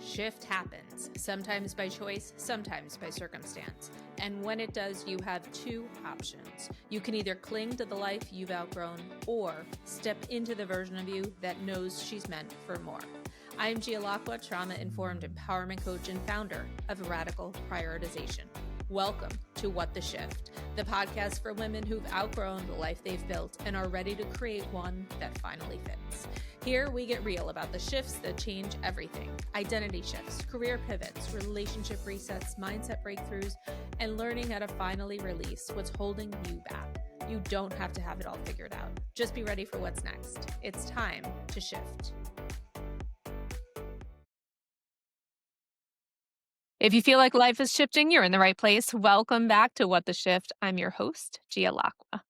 Shift happens, sometimes by choice, sometimes by circumstance. And when it does, you have two options. You can either cling to the life you've outgrown or step into the version of you that knows she's meant for more. I'm Gialacqua, trauma-informed empowerment coach and founder of Radical Prioritization. Welcome to What the Shift, the podcast for women who've outgrown the life they've built and are ready to create one that finally fits. Here we get real about the shifts that change everything: identity shifts, career pivots, relationship resets, mindset breakthroughs, and learning how to finally release what's holding you back. You don't have to have it all figured out. Just be ready for what's next. It's time to shift. If you feel like life is shifting, you're in the right place. Welcome back to What the Shift. I'm your host, Gialacqua.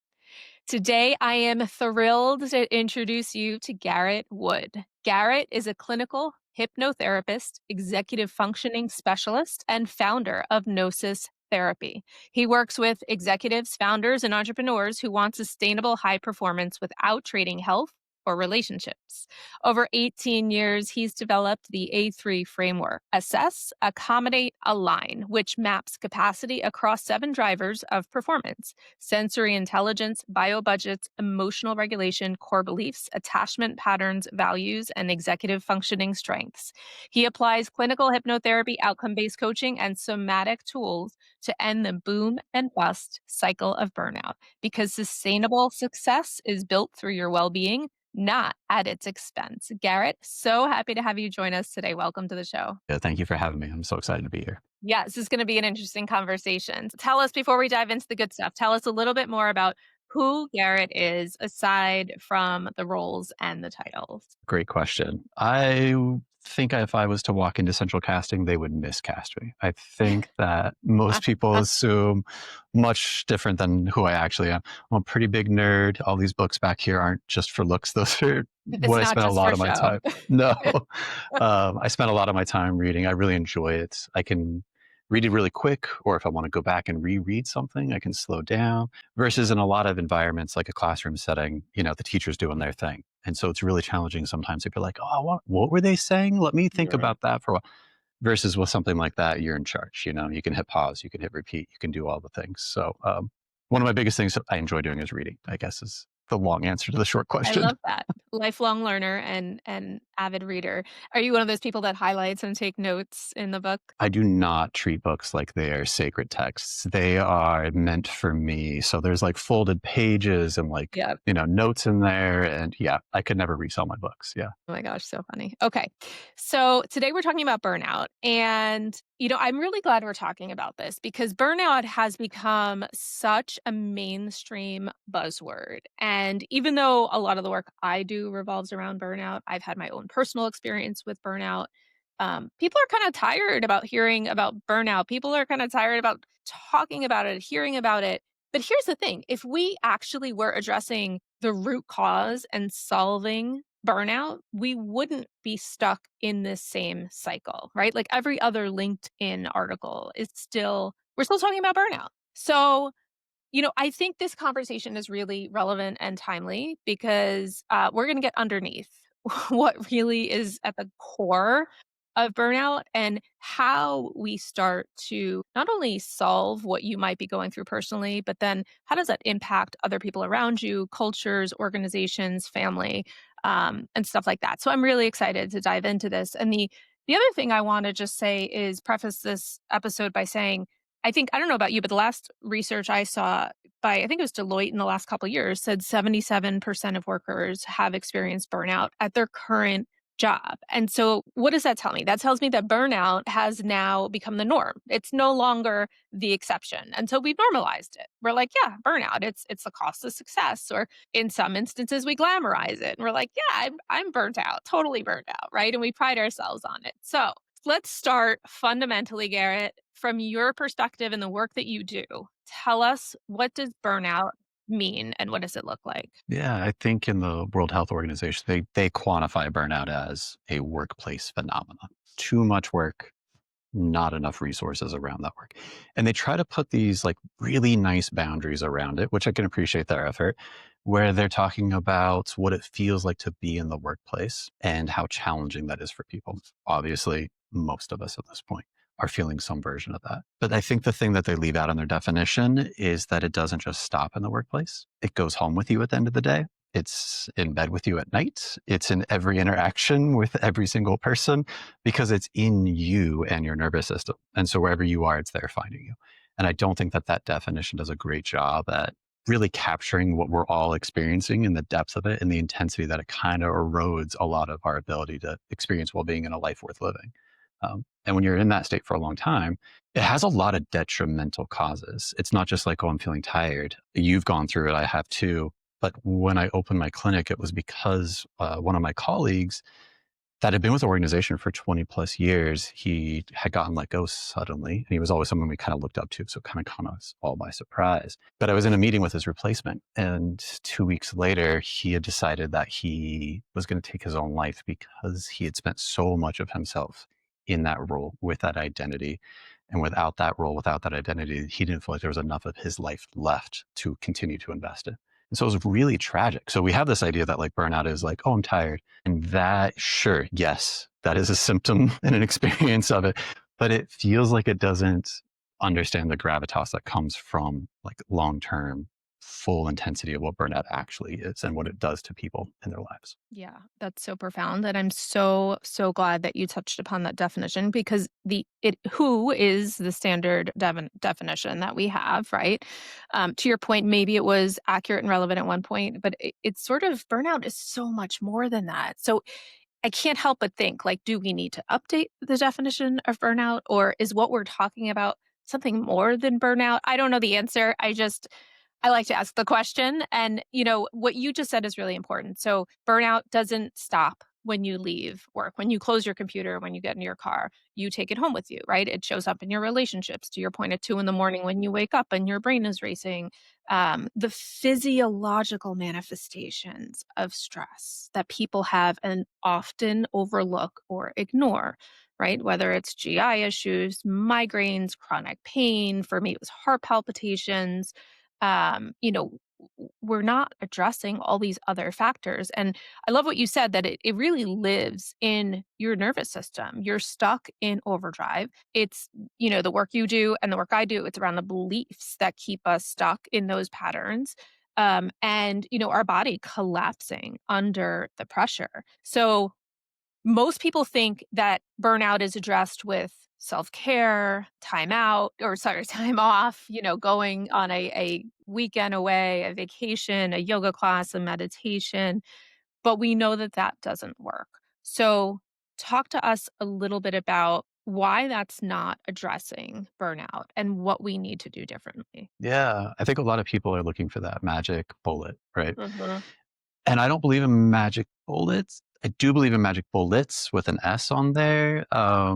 Today, I am thrilled to introduce you to Garrett Wood. Garrett is a clinical hypnotherapist, executive functioning specialist, and founder of Gnosis Therapy. He works with executives, founders, and entrepreneurs who want sustainable high performance without trading health or relationships. Over 18 years, he's developed the A3 framework: assess, accommodate, align, which maps capacity across 7 drivers of performance: sensory intelligence, bio budgets, emotional regulation, core beliefs, attachment patterns, values, and executive functioning strengths. He applies clinical hypnotherapy, outcome-based coaching, and somatic tools to end the boom and bust cycle of burnout, because sustainable success is built through your well-being, not at its expense. Garrett, so happy to have you join us today. Welcome to the show. Yeah, thank you for having me. I'm so excited to be here. Yeah, this is going to be an interesting conversation. Tell us, before we dive into the good stuff, tell us a little bit more about who Garrett is aside from the roles and the titles. Great question. I think if I was to walk into central casting, they would miscast me. I think that most people assume much different than who I actually am. I'm a pretty big nerd. All these books back here aren't just for looks. Those are what I spent a lot of my time. No, I spent a lot of my time reading. I really enjoy it. I can read it really quick, or if I want to go back and reread something, I can slow down. Versus in a lot of environments, like a classroom setting, the teacher's doing their thing. And so it's really challenging sometimes if you're like, oh, what were they saying? Let me think about that for a while. Versus with something like that, you're in charge. You can hit pause, you can hit repeat, you can do all the things. So one of my biggest things that I enjoy doing is reading, I guess, is the long answer to the short question. I love that. Lifelong learner and avid reader. Are you one of those people that highlights and take notes in the book? I do not treat books like they are sacred texts. They are meant for me. So there's like folded pages and notes in there. And I could never resell my books. Yeah. Oh my gosh, so funny. Okay. So today we're talking about burnout. And, I'm really glad we're talking about this because burnout has become such a mainstream buzzword. And even though a lot of the work I do revolves around burnout, I've had my own personal experience with burnout. People are kind of tired about hearing about burnout. People are kind of tired about talking about it, hearing about it. But here's the thing: if we actually were addressing the root cause and solving burnout, we wouldn't be stuck in this same cycle, right? Like every other LinkedIn article is we're still talking about burnout. So, I think this conversation is really relevant and timely because we're going to get underneath what really is at the core of burnout and how we start to not only solve what you might be going through personally, but then how does that impact other people around you, cultures, organizations, family, and stuff like that. So I'm really excited to dive into this. And the other thing I want to just say is preface this episode by saying, I don't know about you, but the last research I saw I think it was Deloitte in the last couple of years, said 77% of workers have experienced burnout at their current job. And so what does that tell me? That tells me that burnout has now become the norm. It's no longer the exception. And so we've normalized it. We're like, yeah, burnout, it's the cost of success. Or in some instances, we glamorize it. And we're like, yeah, I'm burnt out, totally burnt out, right? And we pride ourselves on it. So let's start fundamentally, Garrett, from your perspective and the work that you do. Tell us, what does burnout mean and what does it look like? Yeah, I think in the World Health Organization, they quantify burnout as a workplace phenomenon. Too much work, not enough resources around that work. And they try to put these like really nice boundaries around it, which I can appreciate their effort, where they're talking about what it feels like to be in the workplace and how challenging that is for people. Obviously, most of us at this point are feeling some version of that. But I think the thing that they leave out in their definition is that it doesn't just stop in the workplace. It goes home with you at the end of the day. It's in bed with you at night. It's in every interaction with every single person because it's in you and your nervous system. And so wherever you are, it's there finding you. And I don't think that that definition does a great job at really capturing what we're all experiencing and the depth of it and the intensity that it kind of erodes a lot of our ability to experience well-being in a life worth living. And when you're in that state for a long time, it has a lot of detrimental causes. It's not just like, oh, I'm feeling tired. You've gone through it. I have too. But when I opened my clinic, it was because one of my colleagues that had been with the organization for 20 plus years, he had gotten let go suddenly. And he was always someone we kind of looked up to. So it kind of caught us all by surprise. But I was in a meeting with his replacement. And 2 weeks later, he had decided that he was going to take his own life because he had spent so much of himself in that role with that identity. And without that role, without that identity, he didn't feel like there was enough of his life left to continue to invest in. And so it was really tragic. So we have this idea that like burnout is like, oh, I'm tired. And that, sure, yes, that is a symptom and an experience of it. But it feels like it doesn't understand the gravitas that comes from like long term, full intensity of what burnout actually is and what it does to people in their lives. Yeah, that's so profound, and I'm so, so glad that you touched upon that definition because who is the standard definition that we have, right? To your point, maybe it was accurate and relevant at one point, but it's sort of burnout is so much more than that. So I can't help but think, like, do we need to update the definition of burnout, or is what we're talking about something more than burnout? I don't know the answer. I like to ask the question. And, what you just said is really important. So, burnout doesn't stop when you leave work. When you close your computer, when you get in your car, you take it home with you, right? It shows up in your relationships, to your point, at 2 in the morning when you wake up and your brain is racing. The physiological manifestations of stress that people have and often overlook or ignore, right? Whether it's GI issues, migraines, chronic pain. For me, it was heart palpitations. um, you know, we're not addressing all these other factors. And I love what you said that it really lives in your nervous system. You're stuck in overdrive. It's, the work you do and the work I do, it's around the beliefs that keep us stuck in those patterns. And, our body collapsing under the pressure. So most people think that burnout is addressed with self-care, time out, or sorry, time off, going on a weekend away, a vacation, a yoga class, a meditation, but we know that that doesn't work. So, talk to us a little bit about why that's not addressing burnout and what we need to do differently. Yeah. I think a lot of people are looking for that magic bullet, right? Mhm. And I don't believe in magic bullets. I do believe in magic bullets with an S on there.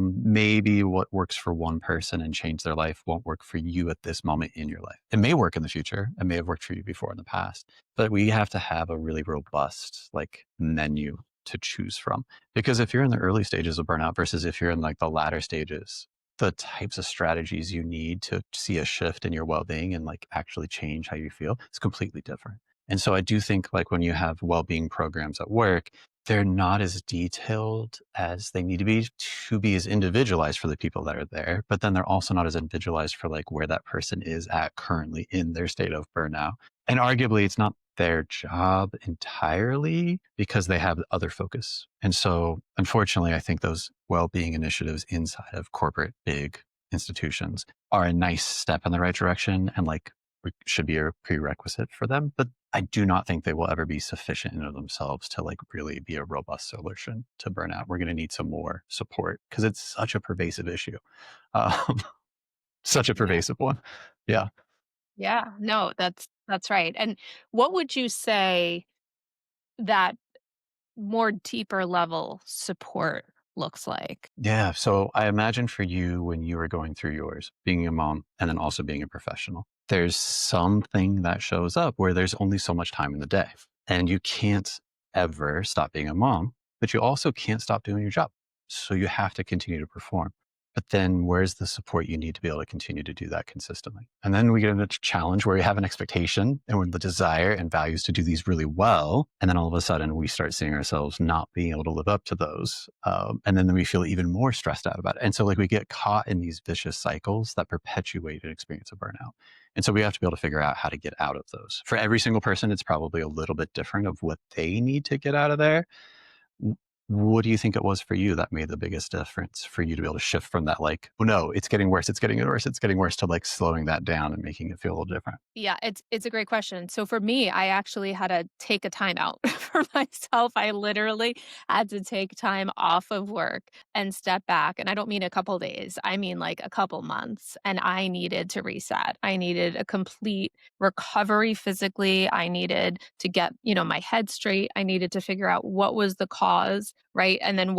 Maybe what works for one person and change their life won't work for you at this moment in your life. It may work in the future. It may have worked for you before in the past, but we have to have a really robust like menu to choose from. Because if you're in the early stages of burnout versus if you're in like the latter stages, the types of strategies you need to see a shift in your well-being and like actually change how you feel is completely different. And so I do think like when you have well-being programs at work, they're not as detailed as they need to be as individualized for the people that are there, but then they're also not as individualized for like where that person is at currently in their state of burnout. And arguably it's not their job entirely because they have other focus. And so unfortunately, I think those well-being initiatives inside of corporate big institutions are a nice step in the right direction and like should be a prerequisite for them. But I do not think they will ever be sufficient in of themselves to like really be a robust solution to burnout. We're going to need some more support because it's such a pervasive issue, um, such a Yeah. pervasive one. Yeah. Yeah. No, that's right. And what would you say that more deeper level support looks like? Yeah. So I imagine for you when you were going through yours, being a mom and then also being a professional, there's something that shows up where there's only so much time in the day. And you can't ever stop being a mom, but you also can't stop doing your job. So you have to continue to perform. But then where's the support you need to be able to continue to do that consistently? And then we get into a challenge where we have an expectation and with the desire and values to do these really well. And then all of a sudden we start seeing ourselves not being able to live up to those. And then we feel even more stressed out about it. And so like we get caught in these vicious cycles that perpetuate an experience of burnout. And so we have to be able to figure out how to get out of those. For every single person, it's probably a little bit different of what they need to get out of there. What do you think it was for you that made the biggest difference for you to be able to shift from that, like, oh no, it's getting worse, it's getting worse, it's getting worse, to like slowing that down and making it feel a little different? Yeah, it's a great question. So for me, I actually had to take a time out for myself. I literally had to take time off of work and step back. And I don't mean a couple days. I mean like a couple months. And I needed to reset. I needed a complete recovery physically. I needed to get, my head straight. I needed to figure out what was the cause, right? And then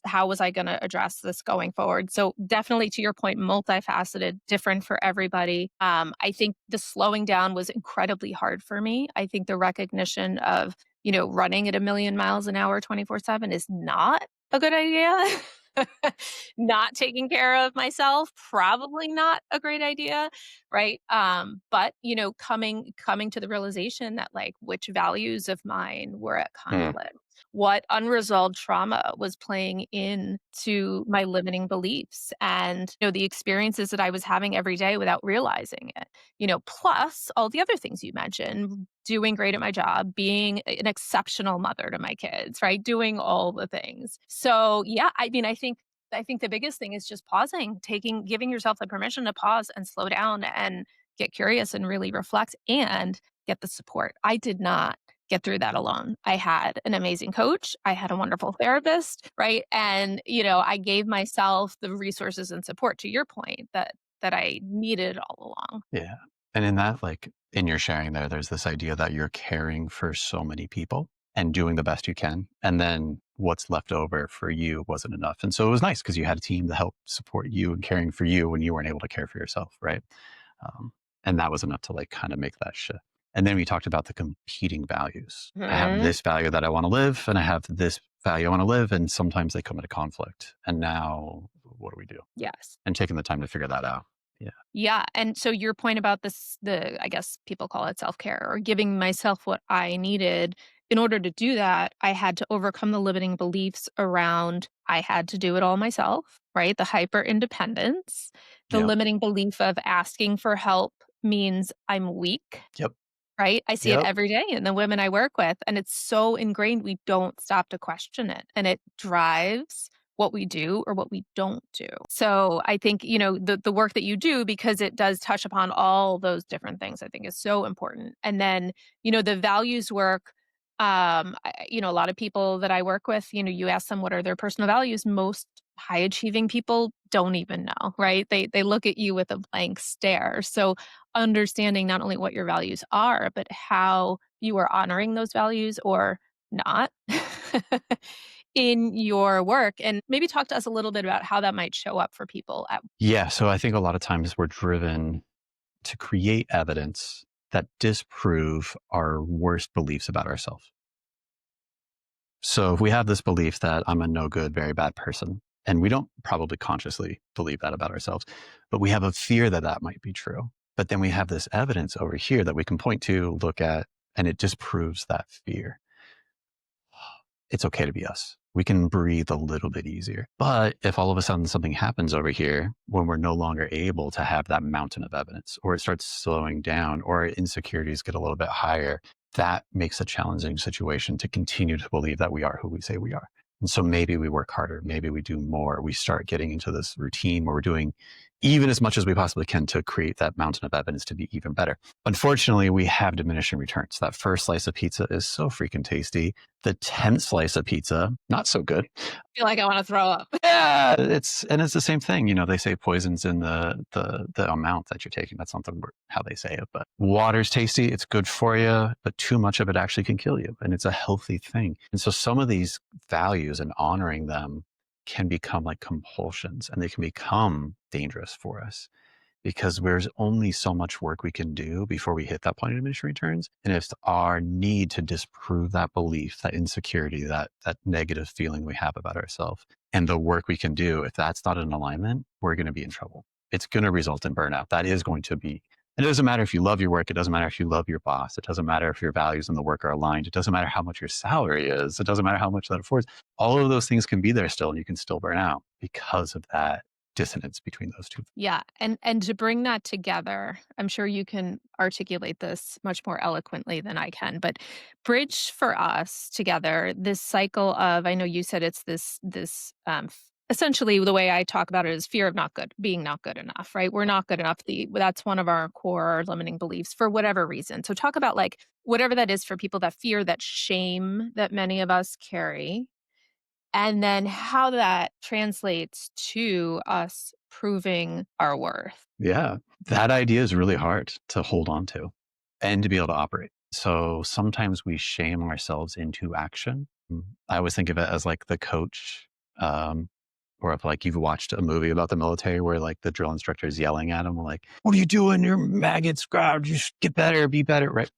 how was I going to address this going forward? So definitely to your point, multifaceted, different for everybody. I think the slowing down was incredibly hard for me. I think the recognition of, running at a million miles an hour 24/7 is not a good idea. Not taking care of myself, probably not a great idea, right? But coming to the realization that like which values of mine were at Mm, conflict, what unresolved trauma was playing into my limiting beliefs, and the experiences that I was having every day without realizing it. Plus all the other things you mentioned, doing great at my job, being an exceptional mother to my kids, right? Doing all the things. So, yeah, I mean, I think the biggest thing is just pausing, giving yourself the permission to pause and slow down and get curious and really reflect and get the support. I did not get through that alone. I had an amazing coach, I had a wonderful therapist, right? And, I gave myself the resources and support, to your point, that I needed all along. yeah. And in that, like in your sharing there, there's this idea that you're caring for so many people and doing the best you can. And then what's left over for you wasn't enough. And so it was nice because you had a team to help support you and caring for you when you weren't able to care for yourself. Right. Um, and that was enough to like kind of make that shift. And then we talked about the competing values. I have Mhm. this value that I want to live, and I have this value I want to live. And sometimes they come into conflict. And now what do we do? Yes. And taking the time to figure that out. Yeah. Yeah, and so your point about I guess people call it self-care or giving myself what I needed. In order to do that, I had to overcome the limiting beliefs around I had to do it all myself, right? The hyper independence, the Yep. limiting belief of asking for help means I'm weak, Yep. right? I see it Yep. every day in the women I work with, and it's so ingrained we don't stop to question it, and it drives what we do or what we don't do. So I think, the work that you do, because it does touch upon all those different things, I think is so important. And then, the values work, a lot of people that I work with, you ask them what are their personal values, most high achieving people don't even know, right? They look at you with a blank stare. So understanding not only what your values are, but how you are honoring those values or not in your work. And maybe talk to us a little bit about how that might show up for people at. Yeah. So I think a lot of times we're driven to create evidence that disprove our worst beliefs about ourselves. So if we have this belief that I'm a no good, very bad person, and we don't probably consciously believe that about ourselves, but we have a fear that that might be true. But then we have this evidence over here that we can point to, look at, and it disproves that fear. It's okay to be us. We can breathe a little bit easier. But if all of a sudden something happens over here when we're no longer able to have that mountain of evidence, or it starts slowing down, or our insecurities get a little bit higher, that makes a challenging situation to continue to believe that we are who we say we are. And so maybe we work harder, maybe we do more. We start getting into this routine where we're doing even as much as we possibly can to create that mountain of evidence to be even better. Unfortunately, we have diminishing returns. That first slice of pizza is so freaking tasty. The 10th slice of pizza, not so good. Feel like I want to throw up. Yeah, it's the same thing. They say poison's in the amount that you're taking. That's not how they say it, but water's tasty. It's good for you, but too much of it actually can kill you, and it's a healthy thing. And so some of these values and honoring them can become like compulsions, and they can become dangerous for us. because there's only so much work we can do before we hit that point of diminishing returns. And it's our need to disprove that belief, that insecurity, that negative feeling we have about ourselves, and the work we can do, if that's not in alignment, we're going to be in trouble. It's going to result in burnout. That is going to be. And it doesn't matter if you love your work. It doesn't matter if you love your boss. It doesn't matter if your values in the work are aligned. It doesn't matter how much your salary is. It doesn't matter how much that affords. All of those things can be there still, and you can still burn out because of that dissonance between those two. Yeah, and to bring that together, I'm sure you can articulate this much more eloquently than I can, but bridge for us together this cycle of I know you said it's essentially the way I talk about it is fear of not good, being not good enough, right? We're not good enough. That's one of our core limiting beliefs for whatever reason. So talk about like whatever that is for people, that fear, that shame that many of us carry, and then how that translates to us proving our worth. Yeah, that idea is really hard to hold on to and to be able to operate. So sometimes we shame ourselves into action. I always think of it as like the coach, um, or if like you've watched a movie about the military where like the drill instructor is yelling at him, like, "What are you doing? You're maggots, God, you should get better, be better." Right?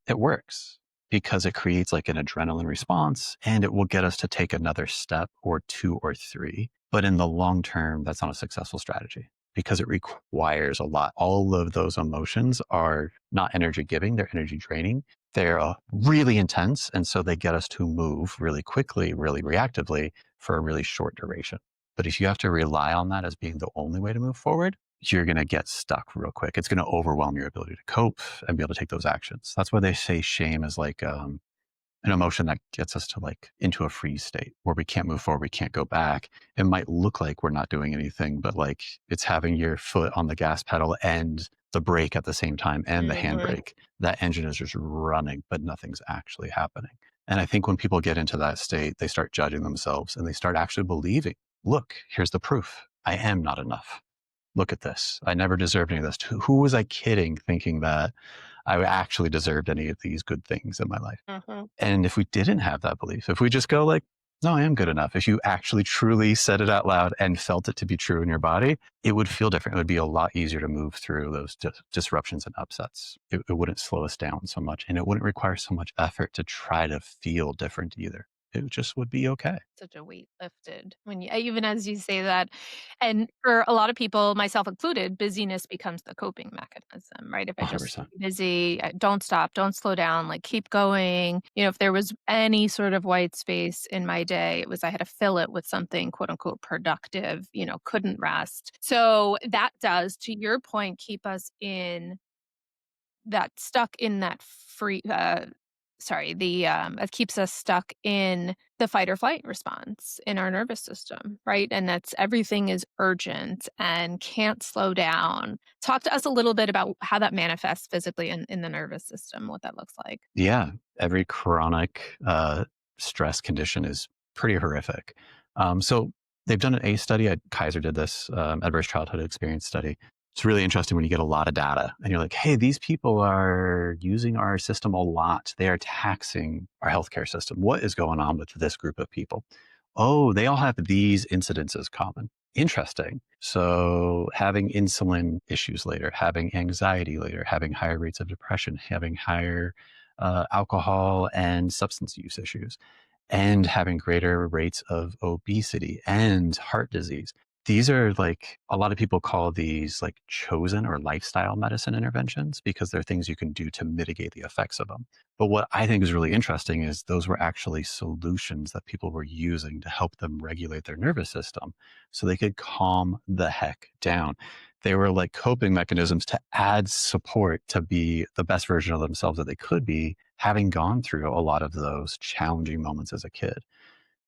It works because it creates like an adrenaline response, and it will get us to take another step or two or three. But in the long term, that's not a successful strategy because it requires a lot. All of those emotions are not energy giving, they're energy draining. They're really intense. And so they get us to move really quickly, really reactively for a really short duration. But if you have to rely on that as being the only way to move forward, you're going to get stuck real quick. It's going to overwhelm your ability to cope and be able to take those actions. That's why they say shame is like an emotion that gets us to like into a freeze state where we can't move forward, we can't go back. It might look like we're not doing anything, but like it's having your foot on the gas pedal and the brake at the same time and the Mhm. handbrake. That engine is just running, but nothing's actually happening. And I think when people get into that state, they start judging themselves and they start actually believing, look, here's the proof. I am not enough. Look at this. I never deserved any of this. Who was I kidding thinking that I actually deserved any of these good things in my life? Mhm. And if we didn't have that belief, if we just go like, no, I am good enough. If you actually truly said it out loud and felt it to be true in your body, it would feel different. It would be a lot easier to move through those disruptions and upsets. It wouldn't slow us down so much, and it wouldn't require so much effort to try to feel different either. It just would be okay. Such a weight lifted when you even as you say that. And for a lot of people, myself included, busyness becomes the coping mechanism, right? If I just 100%. busy, don't stop, don't slow down, like keep going. If there was any sort of white space in my day, it was I had to fill it with something quote unquote productive, couldn't rest. So that does, to your point, keep us in that stuck in that free sorry, it keeps us stuck in the fight or flight response in our nervous system, right? And that's everything is urgent and can't slow down. Talk to us a little bit about how that manifests physically in the nervous system, what that looks like. Yeah, every chronic stress condition is pretty horrific. So they've done an ACE study. Kaiser did this adverse childhood experience study. It's really interesting when you get a lot of data and you're like, hey, these people are using our system a lot. They are taxing our healthcare system. What is going on with this group of people? Oh, they all have these incidences common. Interesting. So having insulin issues later, having anxiety later, having higher rates of depression, having higher alcohol and substance use issues, and having greater rates of obesity and heart disease. These are like a lot of people call these like chosen or lifestyle medicine interventions because they're things you can do to mitigate the effects of them. But what I think is really interesting is those were actually solutions that people were using to help them regulate their nervous system so they could calm the heck down. They were like coping mechanisms to add support to be the best version of themselves that they could be, having gone through a lot of those challenging moments as a kid.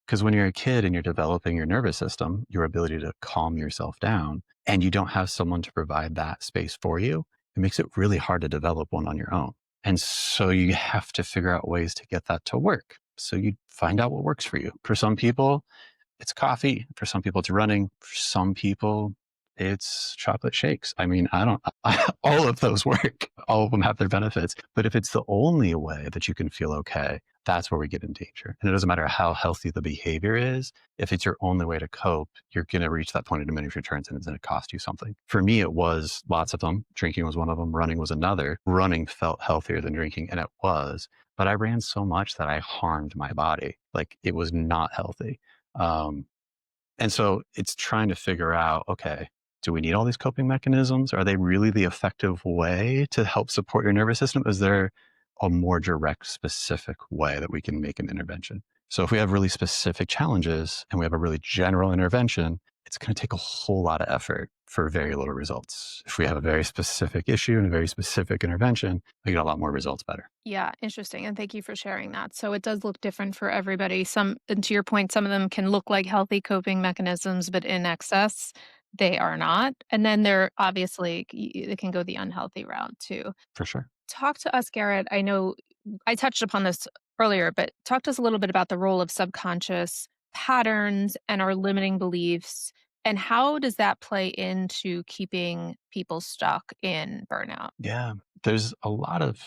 Because when you're a kid and you're developing your nervous system, your ability to calm yourself down, and you don't have someone to provide that space for you, it makes it really hard to develop one on your own. And so you have to figure out ways to get that to work. So you find out what works for you. For some people, it's coffee. For some people, it's running. For some people, It's chocolate shakes. I mean, I don't, all of those work. All of them have their benefits. But if it's the only way that you can feel okay, that's where we get in danger. And it doesn't matter how healthy the behavior is. If it's your only way to cope, you're going to reach that point of diminishing returns and it's going to cost you something. For me, it was lots of them. Drinking was one of them. Running was another. Running felt healthier than drinking, and it was. But I ran so much that I harmed my body. Like it was not healthy. Um, and so it's trying to figure out, okay, do we need all these coping mechanisms? Are they really the effective way to help support your nervous system? Is there a more direct, specific way that we can make an intervention? So if we have really specific challenges and we have a really general intervention, it's going to take a whole lot of effort for very little results. If we have a very specific issue and a very specific intervention, we get a lot more results better. Yeah, interesting. And thank you for sharing that. So it does look different for everybody. Some, and to your point, some of them can look like healthy coping mechanisms, but in excess, they are not. And then they're obviously, it can go the unhealthy route too. For sure. Talk to us, Garrett. I know I touched upon this earlier, but talk to us a little bit about the role of subconscious patterns and our limiting beliefs. And how does that play into keeping people stuck in burnout? Yeah. There's a lot of,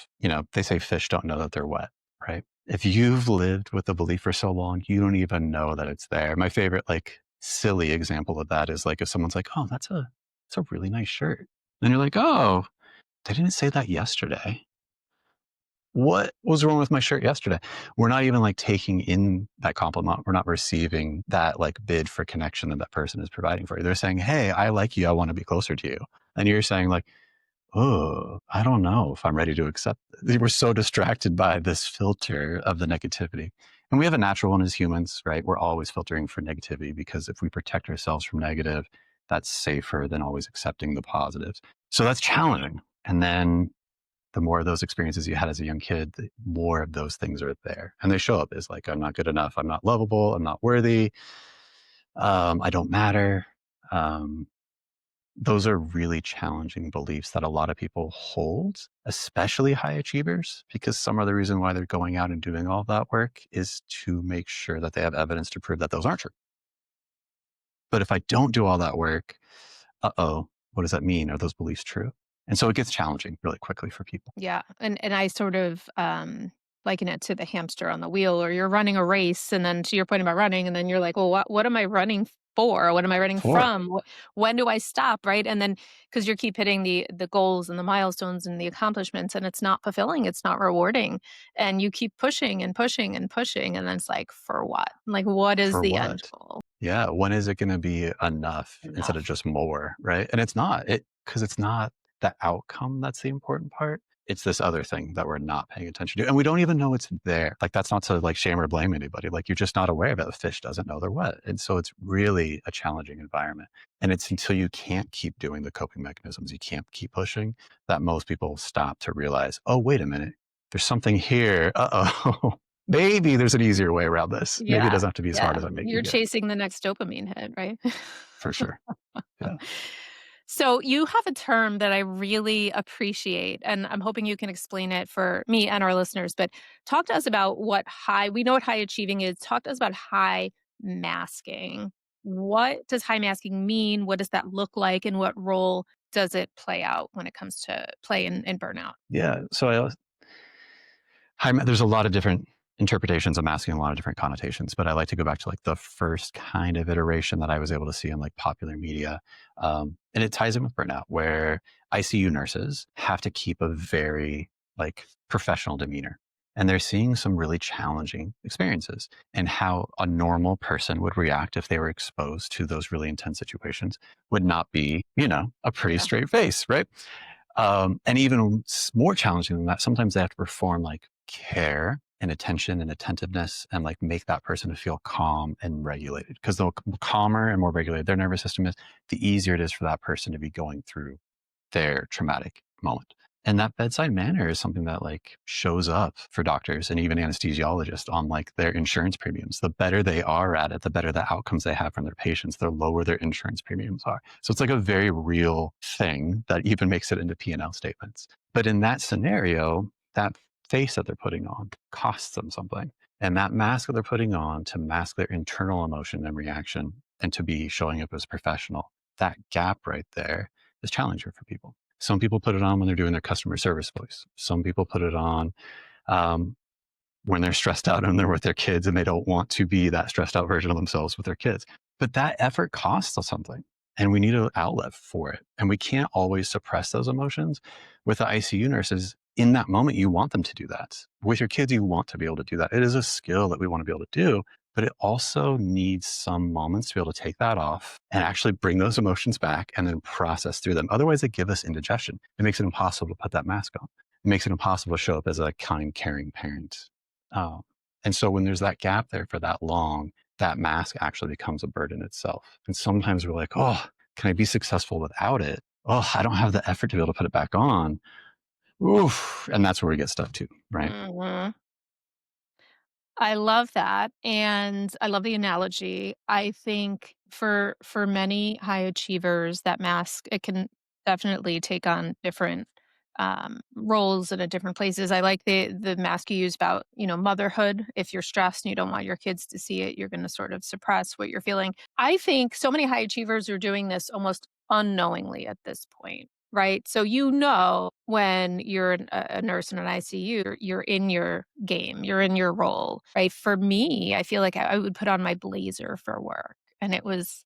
they say fish don't know that they're wet, right? If you've lived with the belief for so long, you don't even know that it's there. My favorite, like, silly example of that is like if someone's like, oh, that's a really nice shirt. And you're like, oh, they didn't say that yesterday. What was wrong with my shirt yesterday? We're not even like taking in that compliment. We're not receiving that like bid for connection that that person is providing for you. They're saying, hey, I like you. I want to be closer to you. And you're saying like, oh, I don't know if I'm ready to accept it. We're so distracted by this filter of the negativity. And we have a natural one as humans, right? We're always filtering for negativity because if we protect ourselves from negative, that's safer than always accepting the positives. So that's challenging. And then the more of those experiences you had as a young kid, the more of those things are there. And they show up as like, I'm not good enough. I'm not lovable. I'm not worthy. I don't matter. Um, those are really challenging beliefs that a lot of people hold, especially high achievers, because some of the reason why they're going out and doing all that work is to make sure that they have evidence to prove that those aren't true. But if I don't do all that work, what does that mean? Are those beliefs true? And so it gets challenging really quickly for people. Yeah, and I sort of, liken it to the hamster on the wheel, or you're running a race, and then to your point about running, and then you're like, "Well, what am I running for? What am I running For from? When do I stop?" Right? And then because you keep hitting the goals and the milestones and the accomplishments, and it's not fulfilling, it's not rewarding, and you keep pushing and pushing and pushing, and then it's like, for what? Like, what is for the end what? goal? Yeah, when is it going to be enough instead of Enough. just more, right? And it's not it because it's not the outcome that's the important part. It's this other thing that we're not paying attention to, and we don't even know it's there. Like that's not to like shame or blame anybody. Like you're just not aware of it. The fish doesn't know they're wet, and so it's really a challenging environment. And it's until you can't keep doing the coping mechanisms, you can't keep pushing, that most people stop to realize, oh, wait a minute, there's something here. Uh-oh. Maybe there's an easier way around this. Maybe it Yeah, doesn't have to be as hard yeah. as I'm You're making it. chasing the next dopamine hit, right? For sure. Yeah. So you have a term that I really appreciate, and I'm hoping you can explain it for me and our listeners. But talk to us about we know what high achieving is. Talk to us about high masking. What does high masking mean? What does that look like? And what role does it play out when it comes to play in burnout? Yeah. So there's a lot of different interpretations of masking, a lot of different connotations, but I like to go back to like the first kind of iteration that I was able to see in like popular media. And it ties in with burnout, where ICU nurses have to keep a very like professional demeanor. And they're seeing some really challenging experiences and how a normal person would react if they were exposed to those really intense situations would not be, a pretty Yeah. straight face, right? And even more challenging than that, sometimes they have to perform like care and attention and attentiveness and like make that person feel calm and regulated. Because the calmer and more regulated their nervous system is, the easier it is for that person to be going through their traumatic moment. And that bedside manner is something that like shows up for doctors and even anesthesiologists on like their insurance premiums. The better they are at it, the better the outcomes they have from their patients, the lower their insurance premiums are. So it's like a very real thing that even makes it into P&L statements. But in that scenario, that face that they're putting on costs them something. And that mask that they're putting on to mask their internal emotion and reaction and to be showing up as professional that gap right there is challenging for people. Some people put it on when they're doing their customer service voice. Some people put it on um, when they're stressed out and they're with their kids and they don't want to be that stressed out version of themselves with their kids. But that effort costs us something and we need an outlet for it. And we can't always suppress those emotions. With the ICU nurses, in that moment, you want them to do that. With your kids, you want to be able to do that. It is a skill that we want to be able to do, but it also needs some moments to be able to take that off and actually bring those emotions back and then process through them. Otherwise, they give us indigestion. It makes it impossible to put that mask on. It makes it impossible to show up as a kind, caring parent. Um, and so when there's that gap there for that long, that mask actually becomes a burden itself. And sometimes we're like, oh, can I be successful without it? Oh, I don't have the effort to be able to put it back on. Oof. And that's where we get stuck too, right? Mhm. I love that, and I love the analogy. I think for many high achievers, that mask, it can definitely take on different, roles and at different places. I like the mask you use about, motherhood. If you're stressed and you don't want your kids to see it, you're gonna sort of suppress what you're feeling. I think so many high achievers are doing this almost unknowingly at this point, right? So when you're a nurse in an ICU, you're in your game, you're in your role, right? For me, I feel like I would put on my blazer for work, and that was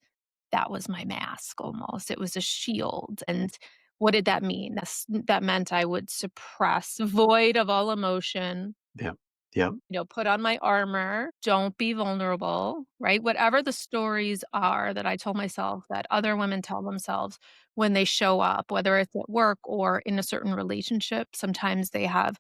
my mask almost. It was a shield, and what did that mean? That meant I would suppress, void of all emotion, Yeah. Yeah. put on my armor, don't be vulnerable, right? Whatever the stories are that I told myself that other women tell themselves when they show up, whether it's at work or in a certain relationship. Sometimes they have,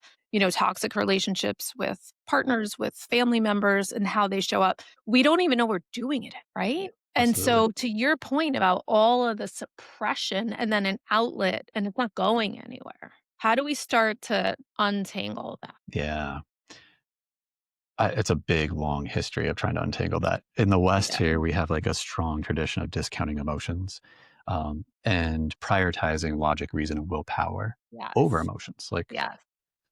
toxic relationships with partners, with family members, and how they show up. We don't even know we're doing it, right? And Absolutely. so, to your point about all of the suppression and then an outlet, and it's not going anywhere. How do we start to untangle that? Yeah. It's a big, long history of trying to untangle that. In the West Yeah. here, we have like a strong tradition of discounting emotions and prioritizing logic, reason, and willpower over Yes. emotions. Like Yes.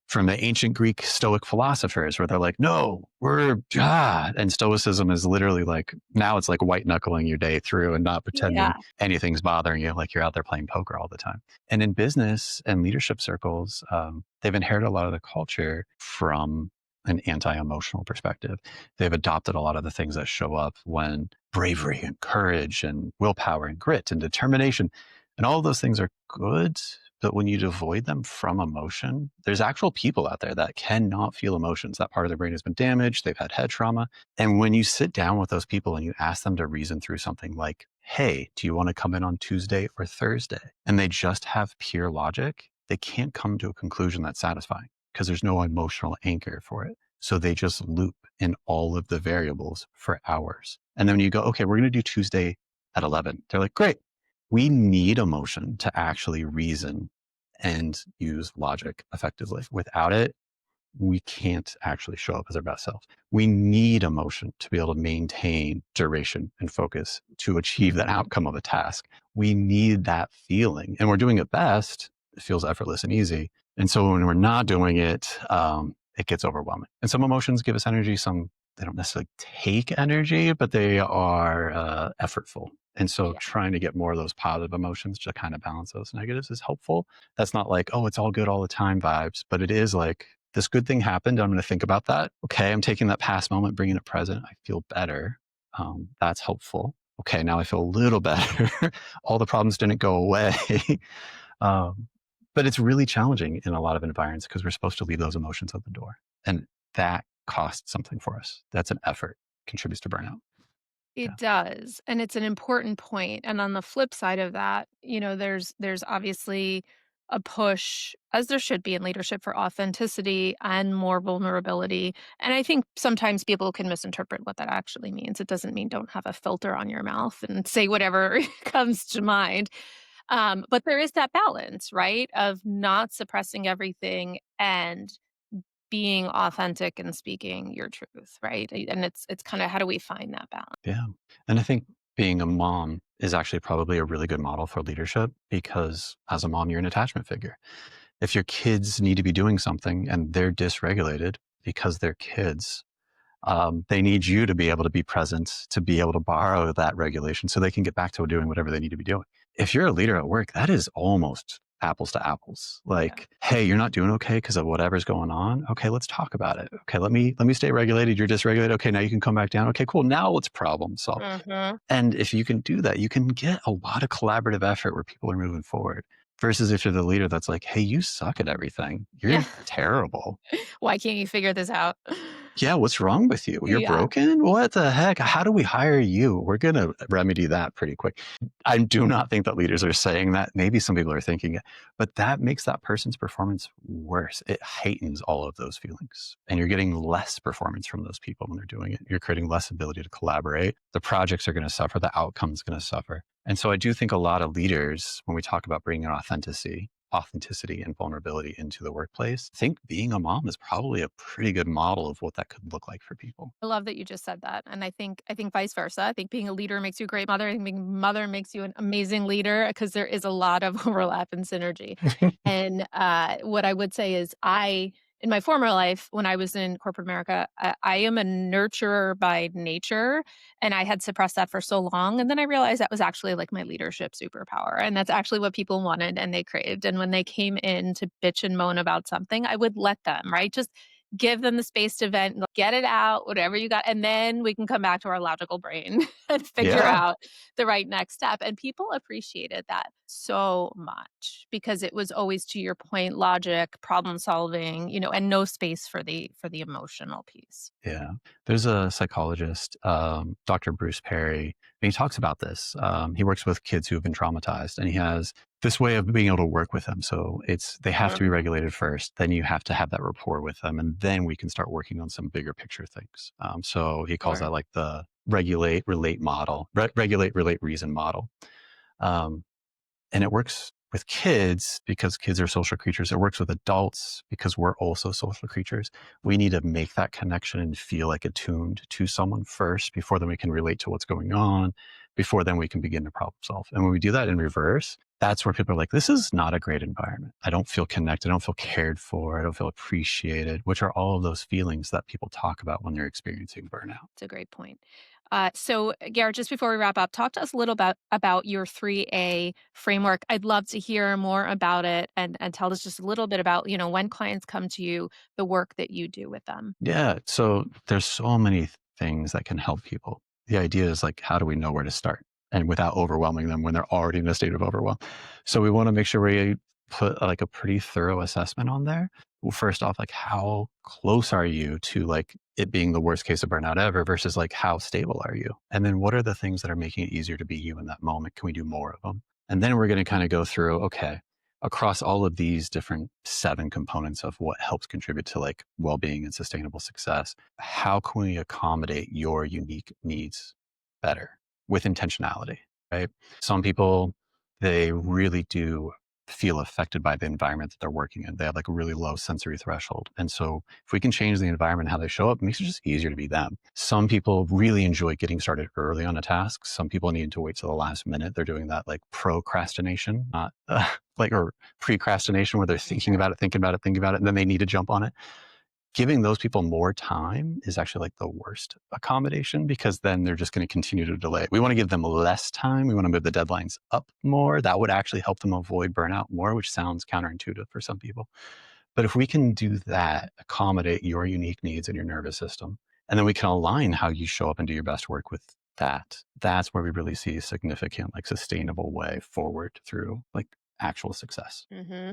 from the ancient Greek Stoic philosophers, where they're like, no, we're God. And Stoicism is literally like, now it's like white knuckling your day through and not Yeah. pretending anything's bothering you, like you're out there playing poker all the time. And in business and leadership circles, they've inherited a lot of the culture from an anti-emotional perspective. They've adopted a lot of the things that show up when bravery and courage and willpower and grit and determination and all of those things are good, but when you devoid them from emotion, there's actual people out there that cannot feel emotions. That part of their brain has been damaged. They've had head trauma. And when you sit down with those people and you ask them to reason through something like, hey, do you want to come in on Tuesday or Thursday? And they just have pure logic, they can't come to a conclusion that's satisfying because there's no emotional anchor for it. So they just loop in all of the variables for hours. And then when you go, okay, we're going to do Tuesday at 11, they're like, great. We need emotion to actually reason and use logic effectively. Without it, we can't actually show up as our best self. We need emotion to be able to maintain duration and focus to achieve that outcome of a task. We need that feeling, and we're doing it best. It feels effortless and easy. And so when we're not doing it, it gets overwhelming. And some emotions give us energy. Some they don't necessarily take energy, but they are effortful. And so Yeah. trying to get more of those positive emotions to kind of balance those negatives is helpful. That's not like, oh, it's all good all the time vibes, but it is like this good thing happened. I'm going to think about that. Okay, I'm taking that past moment, bringing it present. I feel better. That's helpful. Okay, now I feel a little better. All the problems didn't go away. um, but it's really challenging in a lot of environments because we're supposed to leave those emotions at the door. And that costs something for us. That's an effort, contributes to burnout. Yeah. It does, and it's an important point, and on the flip side of that, there's obviously a push, as there should be in leadership, for authenticity and more vulnerability, and I think sometimes people can misinterpret what that actually means. It doesn't mean don't have a filter on your mouth and say whatever comes to mind, but there is that balance, right, of not suppressing everything and being authentic and speaking your truth, right? And it's kinda how do we find that balance? Yeah. And I think being a mom is actually probably a really good model for leadership because as a mom, you're an attachment figure. If your kids need to be doing something and they're dysregulated because they're kids, They need you to be able to be present, to be able to borrow that regulation so they can get back to doing whatever they need to be doing. If you're a leader at work, that is almost apples to apples. Yeah. Like, hey, you're not doing okay because of whatever's going on. Okay, let's talk about it. Okay, let me stay regulated. You're dysregulated. Okay, now you can come back down. Okay, cool. Now let's problem solve. Mhm. And if you can do that, you can get a lot of collaborative effort where people are moving forward. Versus if you're the leader that's like, hey, you suck at everything. You're Yeah. terrible. Why can't you figure this out? Yeah, what's wrong with you? You're Yeah. broken? What the heck? How do we hire you? We're going to remedy that pretty quick. I do not think that leaders are saying that. Maybe some people are thinking it, but that makes that person's performance worse. It heightens all of those feelings. And you're getting less performance from those people when they're doing it. You're creating less ability to collaborate. The projects are going to suffer. The outcome's going to suffer. And so I do think a lot of leaders, when we talk about bringing authenticity and vulnerability into the workplace, I think being a mom is probably a pretty good model of what that could look like for people. I love that you just said that, and I think vice versa. I think being a leader makes you a great mother. I think being a mother makes you an amazing leader because there is a lot of overlap and synergy. And what I would say is, in my former life, when I was in corporate America, I am a nurturer by nature, and I had suppressed that for so long. And then I realized that was actually like my leadership superpower, and that's actually what people wanted and they craved. And when they came in to bitch and moan about something, I would let them, right? Just give them the space to vent, get it out, whatever you got, and then we can come back to our logical brain and figure Yeah. out the right next step. And people appreciated that so much because it was always, to your point, logic, problem solving, and no space for the emotional piece. Yeah. There's a psychologist, Dr. Bruce Perry, and he talks about this. He works with kids who have been traumatized, and he has this way of being able to work with them. So they have to Mhm. be regulated first. Then you have to have that rapport with them, and then we can start working on some bigger picture things. So he calls Sure. that like the regulate, relate model, regulate, relate, reason model. Um, and it works with kids because kids are social creatures. It works with adults because we're also social creatures. We need to make that connection and feel like attuned to someone first before then we can relate to what's going on, before then we can begin to problem solve. And when we do that in reverse, that's where people are like, this is not a great environment. I don't feel connected. I don't feel cared for. I don't feel appreciated, which are all of those feelings that people talk about when they're experiencing burnout. It's a great point. So, Garrett, just before we wrap up, talk to us a little about your 3A framework. I'd love to hear more about it and tell us just a little bit about, when clients come to you, the work that you do with them. Yeah. So there's so many things that can help people. The idea is like, how do we know where to start and without overwhelming them when they're already in a state of overwhelm? So we want to make sure we put like a pretty thorough assessment on there. Well, first off, like how close are you to like it being the worst case of burnout ever versus like how stable are you? And then what are the things that are making it easier to be you in that moment? Can we do more of them? And then we're going to kind of go through, okay, across all of these different 7 components of what helps contribute to like well-being and sustainable success, how can we accommodate your unique needs better with intentionality, right? Some people, they really do feel affected by the environment that they're working in. They have like a really low sensory threshold. And so if we can change the environment, how they show up, it makes it just easier to be them. Some people really enjoy getting started early on a task. Some people need to wait till the last minute. They're doing that like procrastination, not like, or precrastination where they're thinking about it, thinking about it, thinking about it, and then they need to jump on it. Giving those people more time is actually like the worst accommodation because then they're just going to continue to delay. We want to give them less time. We want to move the deadlines up more. That would actually help them avoid burnout more, which sounds counterintuitive for some people. But if we can do that, accommodate your unique needs in your nervous system, and then we can align how you show up and do your best work with that, that's where we really see a significant, like sustainable way forward through like actual success. Hmm.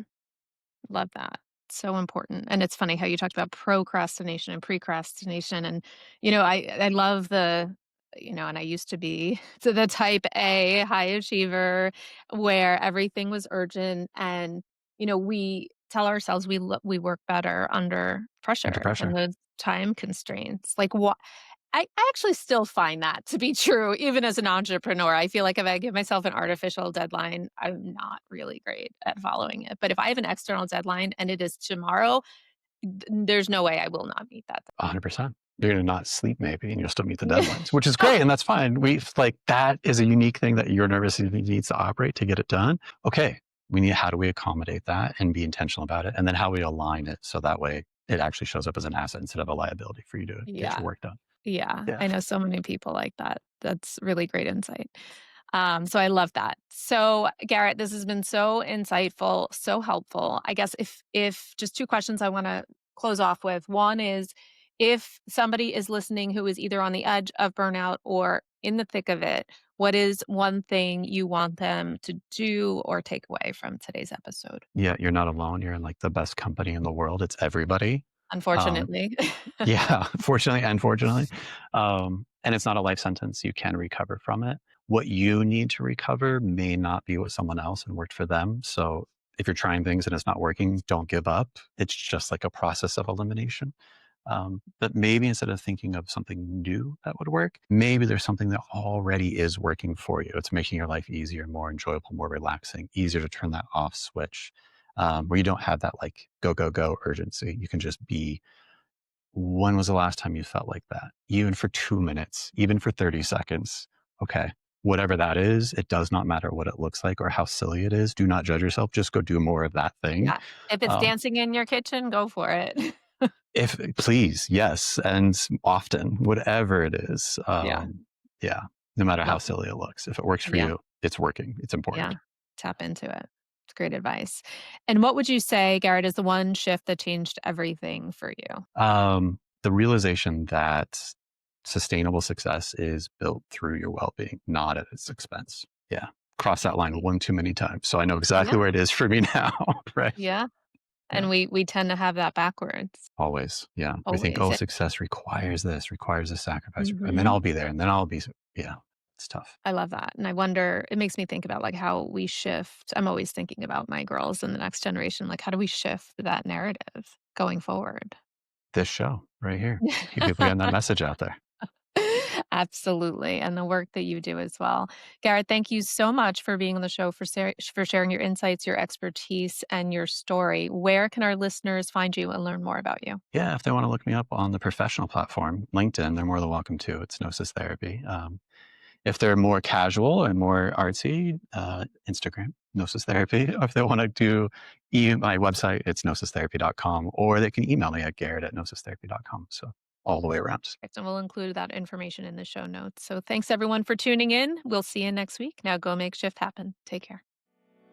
Love that. So important. And it's funny how you talked about procrastination and precrastination. And, I love and I used to be to the type A high achiever where everything was urgent. And, we tell ourselves we work better under Under pressure and pressure. those time constraints. Like what? I actually still find that to be true, even as an entrepreneur. I feel like if I give myself an artificial deadline, I'm not really great at following it. But if I have an external deadline and it is tomorrow, there's no way I will not meet that. 100%. You're going to not sleep maybe, and you'll still meet the deadlines, which is great. And that's fine. We like that is a unique thing that your nervous system needs to operate to get it done. Okay. How do we accommodate that and be intentional about it? And then how we align it so that way it actually shows up as an asset instead of a liability for you to get Yeah. your work done. Yeah. Yeah. I know so many people like that. That's really great insight. So I love that. So Garrett, this has been so insightful, so helpful. I guess if just two questions I want to close off with. One is if somebody is listening who is either on the edge of burnout or in the thick of it, what is one thing you want them to do or take away from today's episode? Yeah, you're not alone. You're in like the best company in the world. It's everybody. Um, Unfortunately. yeah, fortunately and fortunately. And it's not a life sentence. You can recover from it. What you need to recover may not be what someone else and worked for them. So if you're trying things and it's not working, don't give up. It's just like a process of elimination. But maybe instead of thinking of something new that would work, maybe there's something that already is working for you. It's making your life easier, more enjoyable, more relaxing, easier to turn that off switch, where you don't have that like go, go, go urgency. You can just be. When was the last time you felt like that? Even for 2 minutes, even for 30 seconds. Okay. Whatever that is, it does not matter what it looks like or how silly it is. Do not judge yourself. Just go do more of that thing. Yeah. If it's Um, dancing in your kitchen, go for it. if please, yes, and often, whatever it is. Yeah. Yeah, no matter how Love silly it looks, if it works for Yeah. you, it's working. It's Yeah. important. Tap into it. It's great advice. And what would you say, Garrett, is the one shift that changed everything for you? The realization that sustainable success is built through your well-being, not at its expense. Yeah, cross that line Totally. one too many times, so I know exactly Yeah. where it is for me now. Right? Yeah. Yeah. And we tend to have that backwards. Always. Yeah. We think, Always. oh, success requires this, requires a sacrifice, and then Mhm. I'll be there, and then I'll be. Yeah, it's tough. I love that. And I wonder, it makes me think about like how we shift. I'm always thinking about my girls and the next generation. Like, how do we shift that narrative going forward? This show right here, keep people getting that message out there. Absolutely. And the work that you do as well. Garrett, thank you so much for being on the show, for sharing your insights, your expertise, and your story. Where can our listeners find you and learn more about you? Yeah, if they want to look me up on the professional platform, LinkedIn, they're more than welcome to. It's Gnosis Therapy. If they're more casual and more artsy, Instagram, Gnosis Therapy. If they want to do my website, it's gnosistherapy.com, or they can email me at garrett@gnosistherapy.com. So all the way around. And we'll include that information in the show notes. So thanks everyone for tuning in. We'll see you next week. Now go make shift happen. Take care.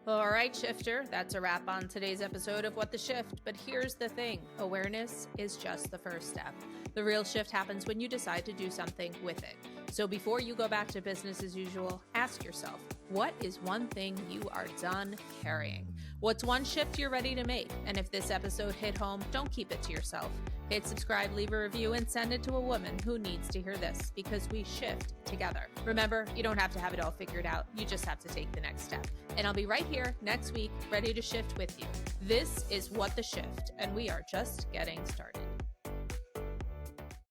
All right, Shifter, that's a wrap on today's episode of What the Shift. But here's the thing, awareness is just the first step. The real shift happens when you decide to do something with it. So before you go back to business as usual, ask yourself, what is one thing you are done carrying? What's one shift you're ready to make? And if this episode hit home, don't keep it to yourself. Hit subscribe, leave a review, and send it to a woman who needs to hear this, because we shift together. Remember, you don't have to have it all figured out. You just have to take the next step. And I'll be right here next week, ready to shift with you. This is What the Shift, and we are just getting started.